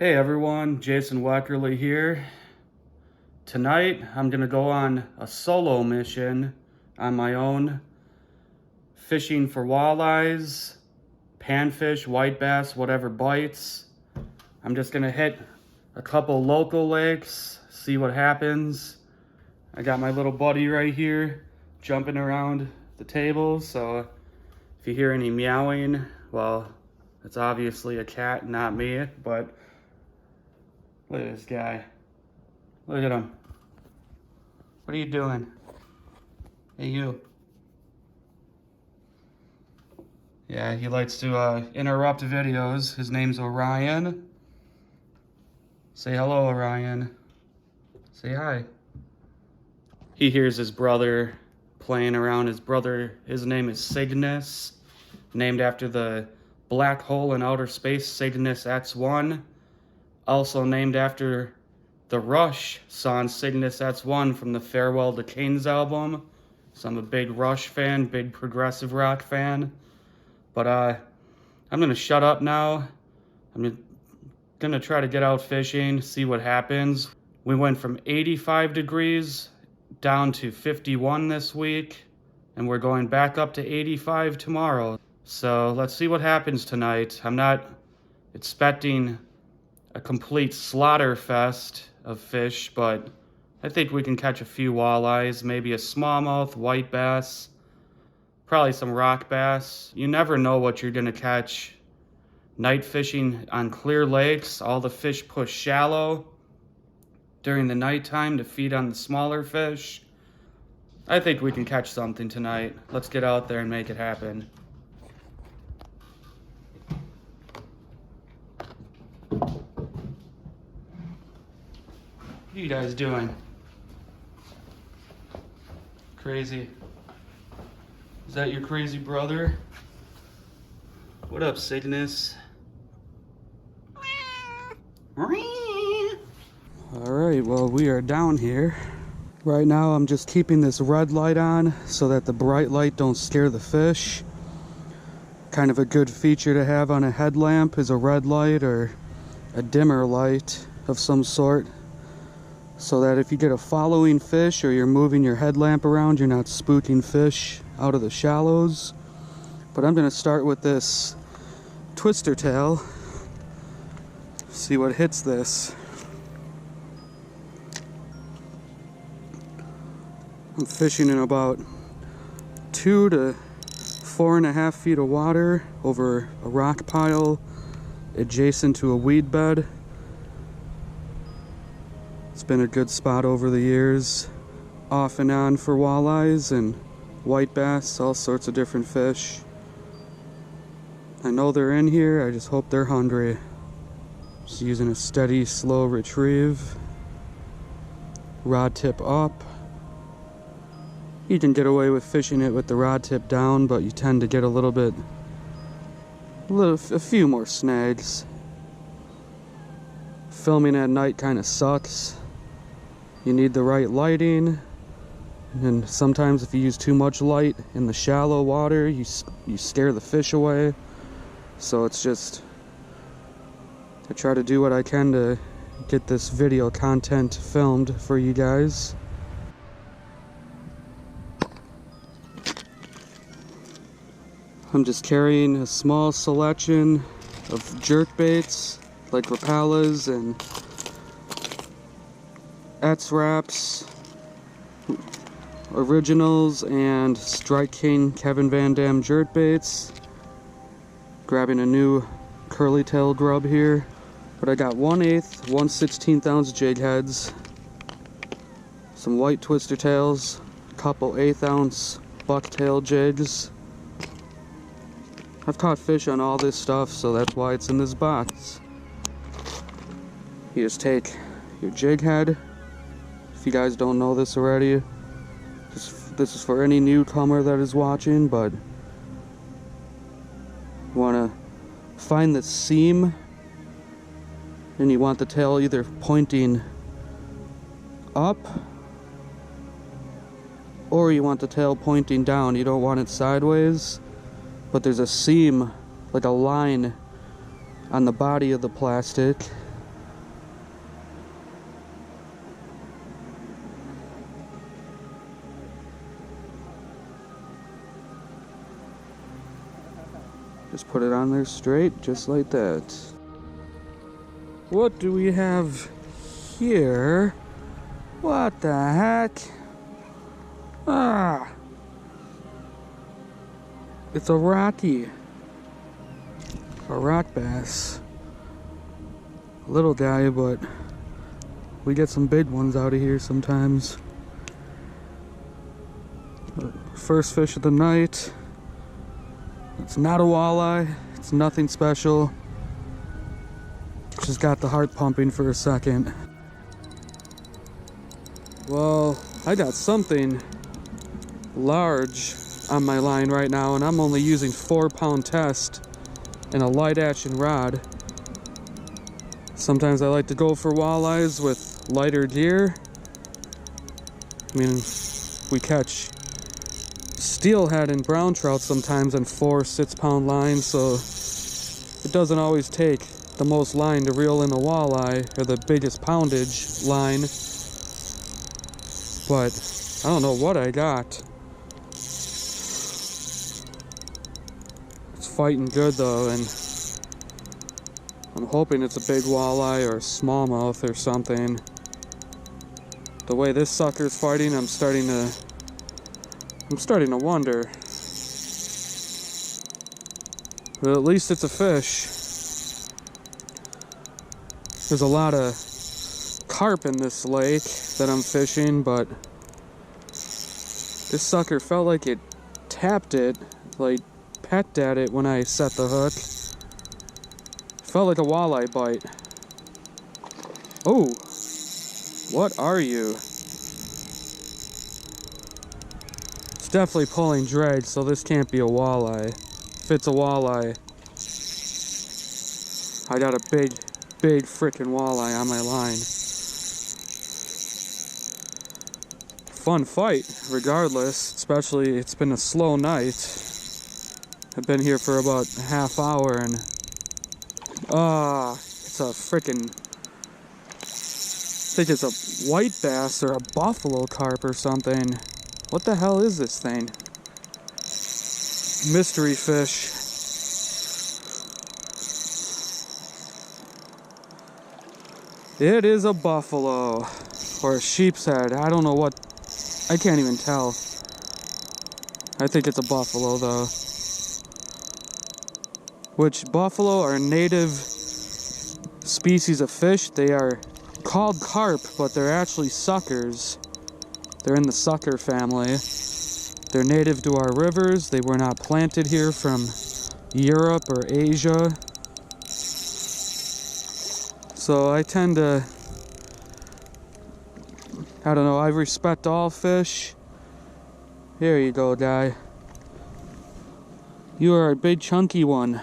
Hey everyone, Jason Weckerle here. Tonight I'm gonna go on a solo mission on my own, fishing for walleyes, panfish, white bass, whatever bites. I'm just gonna hit a couple local lakes, see what happens. I got my little buddy right here jumping around the table, so if you hear any meowing, well, it's obviously a cat, not me, but look at this guy. Look at him. What are you doing? Hey, you. Yeah, he likes to interrupt videos. His name's Orion. Say hello, Orion. Say hi. He hears his brother playing around. His name is Cygnus, named after the black hole in outer space, Cygnus X1. Also named after the Rush song Cygnus X1 from the Farewell to Kings album. So I'm a big Rush fan, big progressive rock fan. But I'm gonna shut up now. I'm gonna try to get out fishing, see what happens. We went from 85 degrees down to 51 this week, and we're going back up to 85 tomorrow. So let's see what happens tonight. I'm not expecting a complete slaughter fest of fish, but I think we can catch a few walleyes, maybe a smallmouth, white bass, probably some rock bass. You never know what you're gonna catch. Night fishing on clear lakes, all the fish push shallow during the nighttime to feed on the smaller fish. I think we can catch something tonight. Let's get out there and make it happen. What are you guys doing? Crazy. Is that your crazy brother? What up, Cygnus? Alright, well, we are down here. Right now I'm just keeping this red light on so that the bright light don't scare the fish. Kind of a good feature to have on a headlamp is a red light or a dimmer light of some sort, so that if you get a following fish or you're moving your headlamp around, you're not spooking fish out of the shallows. But I'm gonna start with this twister tail, see what hits this. I'm fishing in about 2 to 4.5 feet of water over a rock pile adjacent to a weed bed. It's been a good spot over the years, off and on for walleyes and white bass, all sorts of different fish. I know they're in here, I just hope they're hungry. Just using a steady, slow retrieve. Rod tip up. You can get away with fishing it with the rod tip down, but you tend to get a few more snags. Filming at night kind of sucks. You need the right lighting, and sometimes if you use too much light in the shallow water, you scare the fish away. So it's just, I try to do what I can to get this video content filmed for you guys. I'm just carrying a small selection of jerk baits like Rapalas and X-Wraps, Originals, and Strike King Kevin Van Dam jerk baits. Grabbing a new curly tail grub here, but I got 1/8, 1/16 ounce jig heads, some white twister tails, a couple 1/8 ounce bucktail jigs. I've caught fish on all this stuff, so that's why it's in this box. You just take your jig head. If you guys don't know this already, this is for any newcomer that is watching, but you want to find the seam, and you want the tail either pointing up or you want the tail pointing down. You don't want it sideways, but there's a seam, like a line on the body of the plastic, Just put it on there straight, just like that. What do we have here? What the heck? Ah! It's a rocky. A rock bass. A little guy, but we get some big ones out of here sometimes. First fish of the night. It's not a walleye. It's nothing special. Just got the heart pumping for a second. Well, I got something large on my line right now, and I'm only using 4-pound test and a light action rod. Sometimes I like to go for walleyes with lighter gear. I mean, we catch steelhead and brown trout sometimes on 4-6-pound lines, so it doesn't always take the most line to reel in a walleye or the biggest poundage line. But I don't know what I got. It's fighting good though, and I'm hoping it's a big walleye or a smallmouth or something. The way this sucker's fighting, I'm starting to wonder. But at least it's a fish. There's a lot of carp in this lake that I'm fishing, but this sucker felt like it tapped it, like pecked at it when I set the hook. Felt like a walleye bite. Oh, what are you? It's definitely pulling drag, so this can't be a walleye. If it's a walleye, I got a big frickin' walleye on my line. Fun fight, regardless, especially it's been a slow night. I've been here for about a half hour and it's a frickin', I think it's a white bass or a buffalo carp or something. What the hell is this thing? Mystery fish. It is a buffalo or a sheep's head. I don't know what, I can't even tell. I think it's a buffalo though. Which buffalo are native species of fish. They are called carp, but they're actually suckers. They're in the sucker family. They're native to our rivers. They were not planted here from Europe or Asia. So I tend to, I don't know, I respect all fish. Here you go, guy. You are a big chunky one.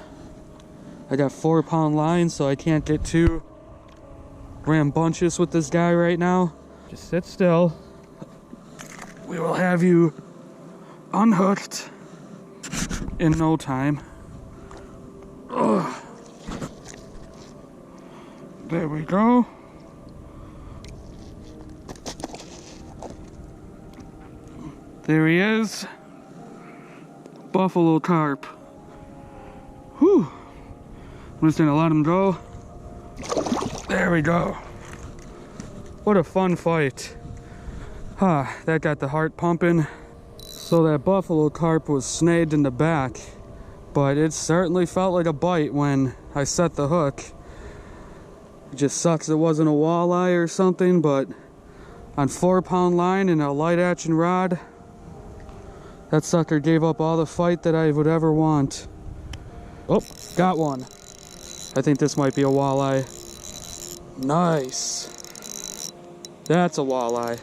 I got 4-pound line, so I can't get too rambunctious with this guy right now. Just sit still. We will have you unhooked in no time. Ugh. There we go. There he is. Buffalo carp. Whew. I'm just gonna let him go. There we go. What a fun fight. That got the heart pumping. So that buffalo carp was snagged in the back, but it certainly felt like a bite when I set the hook. It just sucks it wasn't a walleye or something, but on 4-pound line and a light action rod, that sucker gave up all the fight that I would ever want. Oh, got one. I think this might be a walleye. Nice. That's a walleye.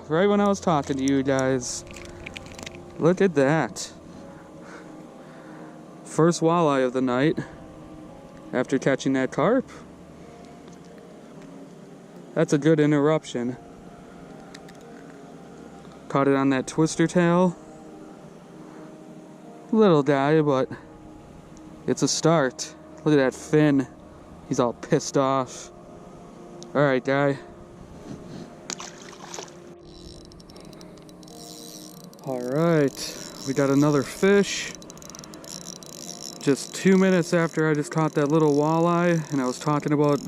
Right when I was talking to you guys. Look at that. First walleye of the night after catching that carp. That's a good interruption. Caught it on that twister tail. Little guy, but it's a start. Look at that fin. He's all pissed off. Alright, guy. Alright. we got another fish. Just 2 minutes after I just caught that little walleye and I was talking about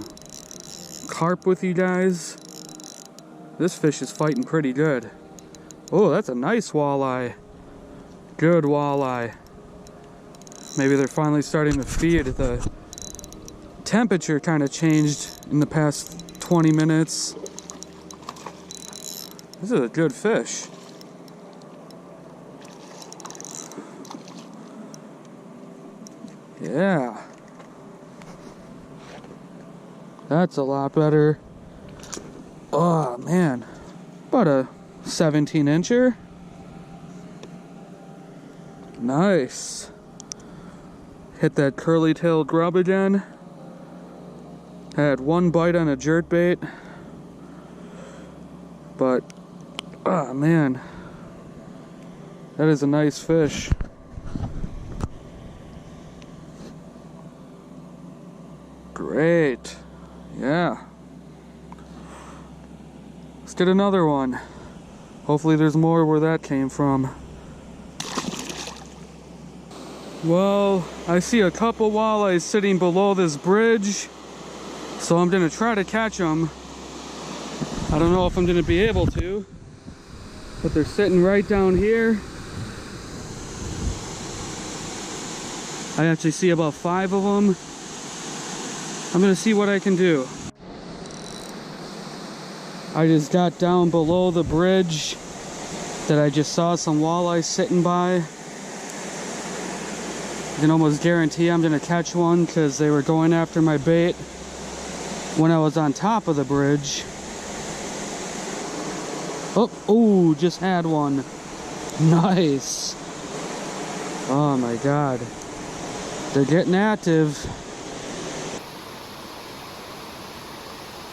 carp with you guys. This fish is fighting pretty good. Oh, that's a nice walleye. Good walleye. Maybe they're finally starting to feed. The temperature kind of changed in the past 20 minutes. This is a good fish. Yeah. That's a lot better. Oh man. About a 17-incher. Nice. Hit that curly-tailed grub again. Had one bite on a jerkbait. But, oh man. That is a nice fish. Great. Yeah. Let's get another one. Hopefully there's more where that came from. Well, I see a couple walleyes sitting below this bridge, so I'm gonna try to catch them. I don't know if I'm gonna be able to, but they're sitting right down here. I actually see about 5 of them. I'm gonna see what I can do. I just got down below the bridge that I just saw some walleye sitting by. I can almost guarantee I'm gonna catch one because they were going after my bait when I was on top of the bridge. Oh, just had one. Nice. Oh my God. They're getting active.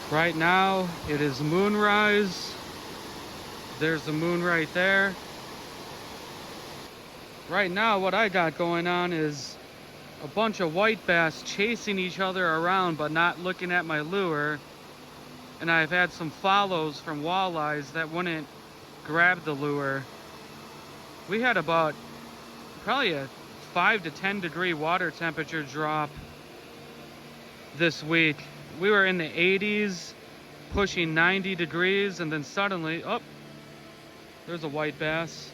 Right now, it is moonrise. There's the moon right there. Right now, what I got going on is a bunch of white bass chasing each other around but not looking at my lure. And I've had some follows from walleyes that wouldn't grab the lure. We had about probably a 5 to 10 degree water temperature drop this week. We were in the 80s, pushing 90 degrees, and then suddenly, oh, there's a white bass.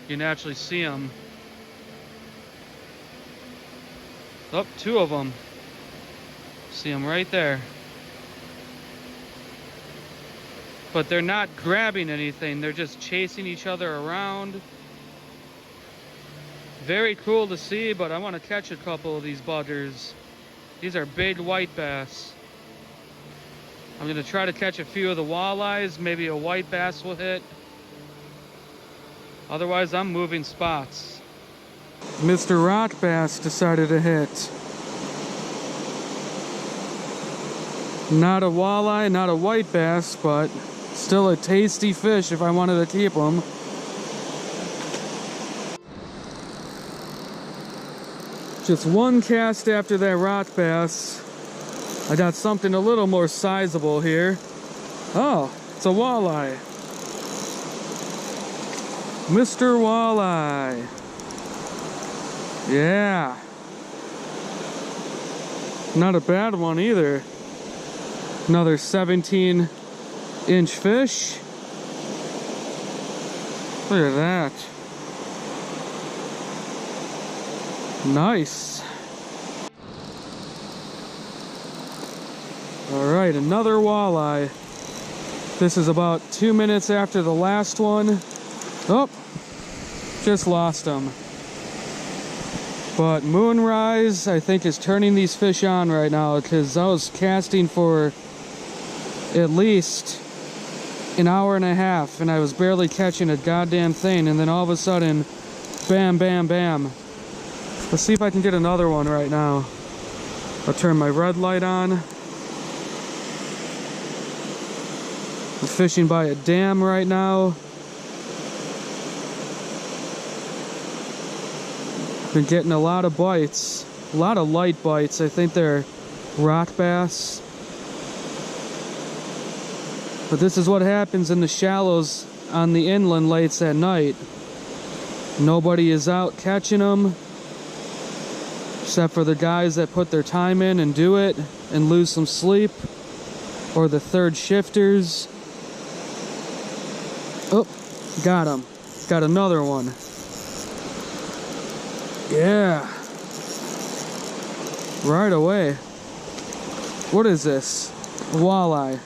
You can actually see them. Oh, 2 of them. See them right there. But they're not grabbing anything, they're just chasing each other around. Very cool to see, but I want to catch a couple of these buggers. These are big white bass. I'm going to try to catch a few of the walleyes. Maybe a white bass will hit. Otherwise, I'm moving spots. Mr. Rock Bass decided to hit. Not a walleye, not a white bass, but still a tasty fish if I wanted to keep them. Just one cast after that rock bass. I got something a little more sizable here. Oh, it's a walleye. Mr. Walleye. Yeah. Not a bad one either. Another 17-inch fish. Look at that. Nice. All right, another walleye. This is about 2 minutes after the last one. Oh, just lost him. But moonrise, I think, is turning these fish on right now, because I was casting for at least an hour and a half and I was barely catching a goddamn thing, and then all of a sudden, bam, bam, bam. Let's see if I can get another one right now. I'll turn my red light on. I'm fishing by a dam right now. Been getting a lot of bites, a lot of light bites. I think they're rock bass. But this is what happens in the shallows on the inland lakes at night. Nobody is out catching them, except for the guys that put their time in and do it and lose some sleep, or the third shifters. Oh, got him. Got another one. Yeah. Right away. What is this? A walleye.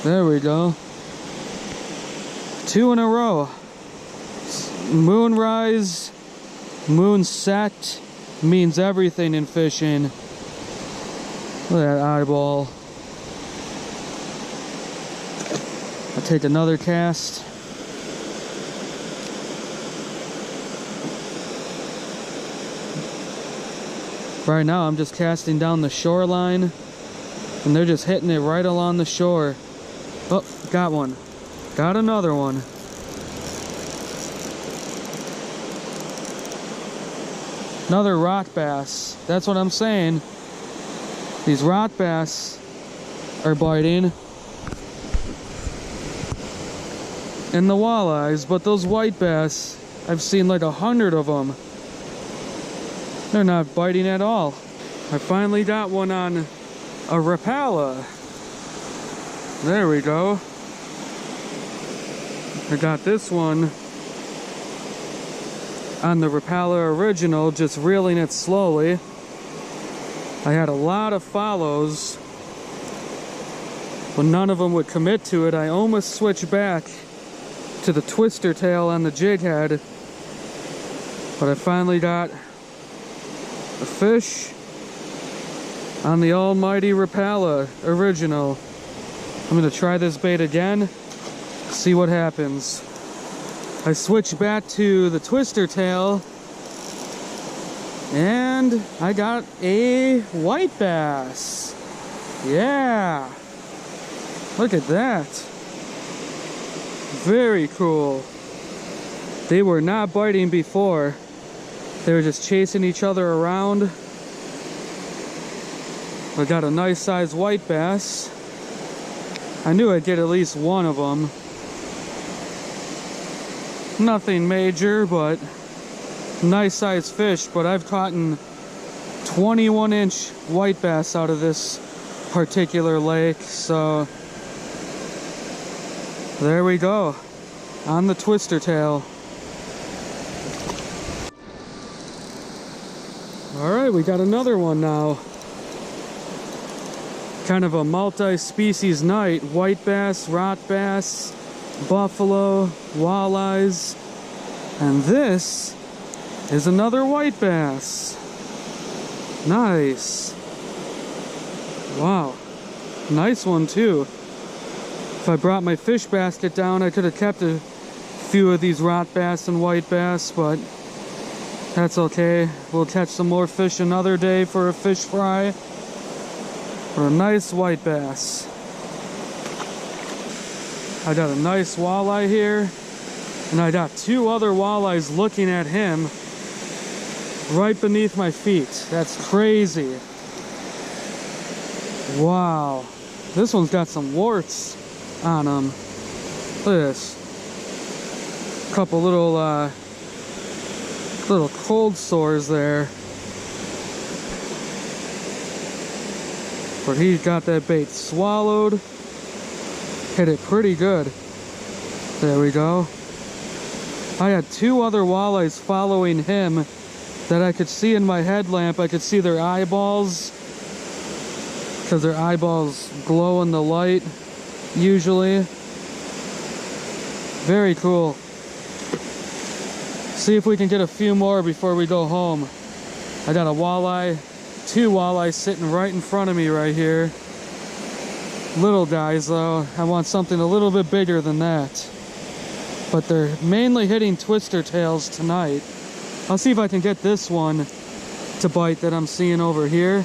There we go. 2 in a row. Moonrise, moonset means everything in fishing. Look at that eyeball. I'll take another cast. Right now I'm just casting down the shoreline and they're just hitting it right along the shore. Oh, got one. Got another one. Another rock bass. That's what I'm saying. These rock bass are biting. And the walleyes, but those white bass, I've seen like 100 of them. They're not biting at all. I finally got one on a Weckerle. There we go. I got this one on the Weckerle original, just reeling it slowly. I had a lot of follows, but none of them would commit to it. I almost switched back to the twister tail on the jig head, but I finally got a fish on the almighty Weckerle original. I'm gonna try this bait again, see what happens. I switched back to the twister tail and I got a white bass. Yeah, look at that. Very cool. They were not biting before. They were just chasing each other around. I got a nice sized white bass. I knew I'd get at least one of them. Nothing major, but nice sized fish. But I've caught 21-inch white bass out of this particular lake. So there we go, on the twister tail. Alright, we got another one now. Kind of a multi-species night. White bass, rot bass, buffalo, walleyes, and this is another white bass. Nice. Wow, nice one too. If I brought my fish basket down, I could have kept a few of these rot bass and white bass, but that's okay. We'll catch some more fish another day for a fish fry. For a nice white bass. I got a nice walleye here, and I got 2 other walleyes looking at him right beneath my feet. That's crazy. Wow. This one's got some warts on him. Look at this. Couple little cold sores there. But he got that bait swallowed. Hit it pretty good. There we go. I had 2 other walleyes following him that I could see in my headlamp. I could see their eyeballs, because their eyeballs glow in the light usually. Very cool. See if we can get a few more before we go home. I got a walleye, 2 walleyes sitting right in front of me right here. Little guys though. I want something a little bit bigger than that. But they're mainly hitting twister tails tonight. I'll see if I can get this one to bite that I'm seeing over here.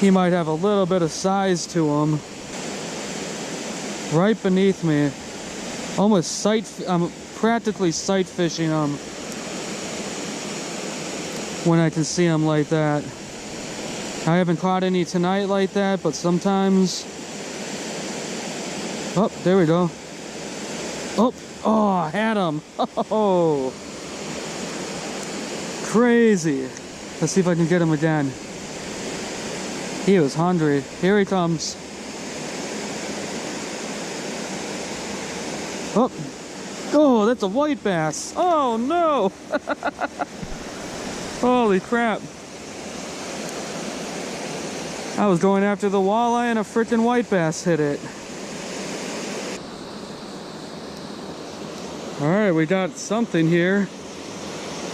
He might have a little bit of size to him. Right beneath me. Almost I'm practically sight fishing him when I can see him like that. I haven't caught any tonight like that, but sometimes Oh, there we go. Oh, oh, I had him. Oh, crazy. Let's see if I can get him again. He was hungry. Here he comes. Oh, oh, that's a white bass. Oh no. Holy crap. I was going after the walleye and a freaking white bass hit it. Alright, we got something here.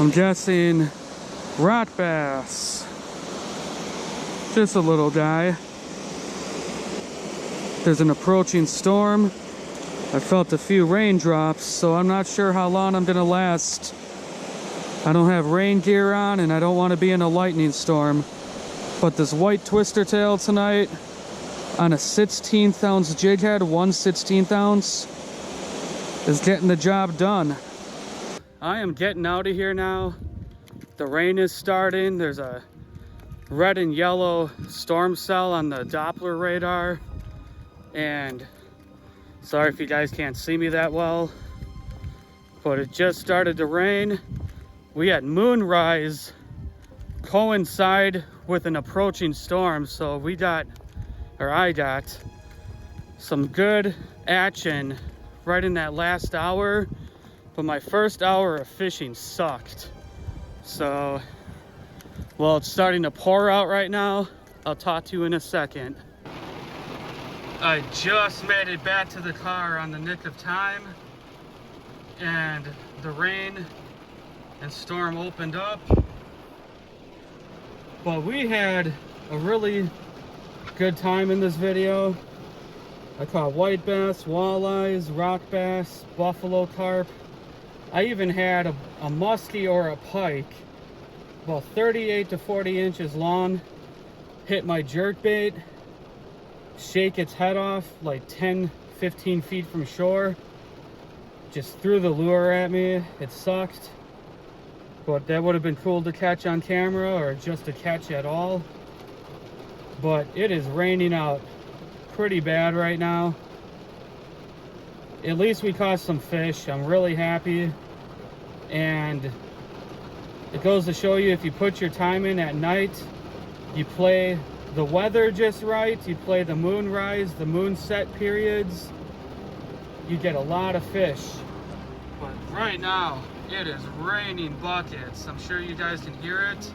I'm guessing rock bass. Just a little guy. There's an approaching storm. I felt a few raindrops, so I'm not sure how long I'm gonna last. I don't have rain gear on and I don't want to be in a lightning storm. But this white twister tail tonight on a 1/16 ounce jig head, 1/16 ounce, is getting the job done. I am getting out of here now. The rain is starting. There's a red and yellow storm cell on the Doppler radar. And sorry if you guys can't see me that well, but it just started to rain. We had moonrise coincide with an approaching storm, so we got, or I got, some good action right in that last hour, but my first hour of fishing sucked. So, well, it's starting to pour out right now. I'll talk to you in a second. I just made it back to the car on the nick of time, and the rain and storm opened up. But we had a really good time in this video. I caught white bass, walleyes, rock bass, buffalo carp. I even had a muskie or a pike, about 38 to 40 inches long, hit my jerkbait, shake its head off like 10, 15 feet from shore. Just threw the lure at me. It sucked. But that would have been cool to catch on camera, or just to catch at all. But it is raining out pretty bad right now. At least we caught some fish. I'm really happy. And it goes to show you, if you put your time in at night, you play the weather just right, you play the moonrise, the moonset periods, you get a lot of fish. But right now, it is raining buckets. I'm sure you guys can hear it.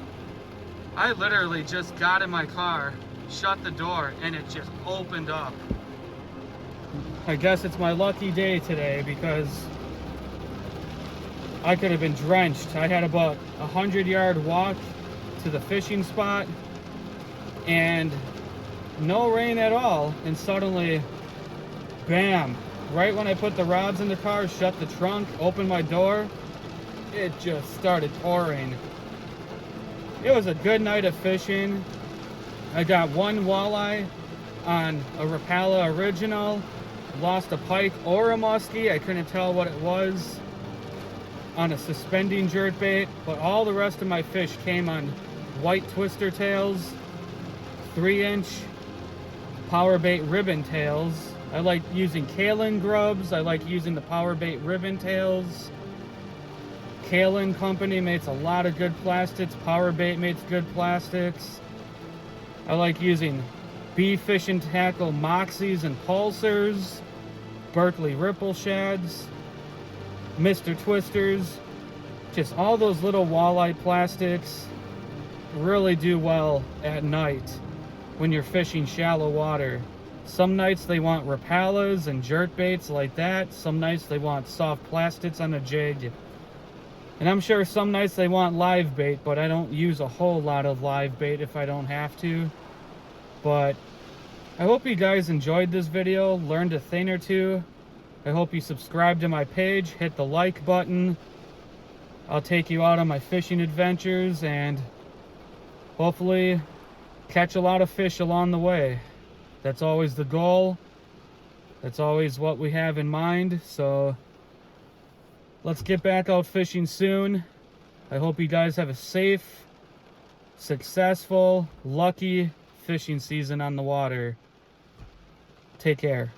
I literally just got in my car, shut the door, and it just opened up. I guess it's my lucky day today, because I could have been drenched. I had about a 100-yard walk to the fishing spot and no rain at all, and suddenly, bam, right when I put the rods in the car, shut the trunk, opened my door, it just started pouring. It was a good night of fishing. I got one walleye on a Rapala original, lost a pike or a muskie, I couldn't tell what it was, on a suspending jerkbait, but all the rest of my fish came on white twister tails, 3-inch power bait ribbon tails. I like using Kaolin grubs. I like using the power bait ribbon tails. Kaolin company makes a lot of good plastics. Power bait makes good plastics. I like using Bee Fish and Tackle Moxies and Pulsars, Berkeley Ripple Shads, Mr. Twisters. Just all those little walleye plastics really do well at night when you're fishing shallow water. Some nights they want Rapalas and jerkbaits like that. Some nights they want soft plastics on a jig. And I'm sure some nights they want live bait, but I don't use a whole lot of live bait if I don't have to. But I hope you guys enjoyed this video, learned a thing or two. I hope you subscribe to my page, hit the like button. I'll take you out on my fishing adventures and hopefully catch a lot of fish along the way. That's always the goal. That's always what we have in mind. So let's get back out fishing soon. I hope you guys have a safe, successful, lucky fishing season on the water. Take care.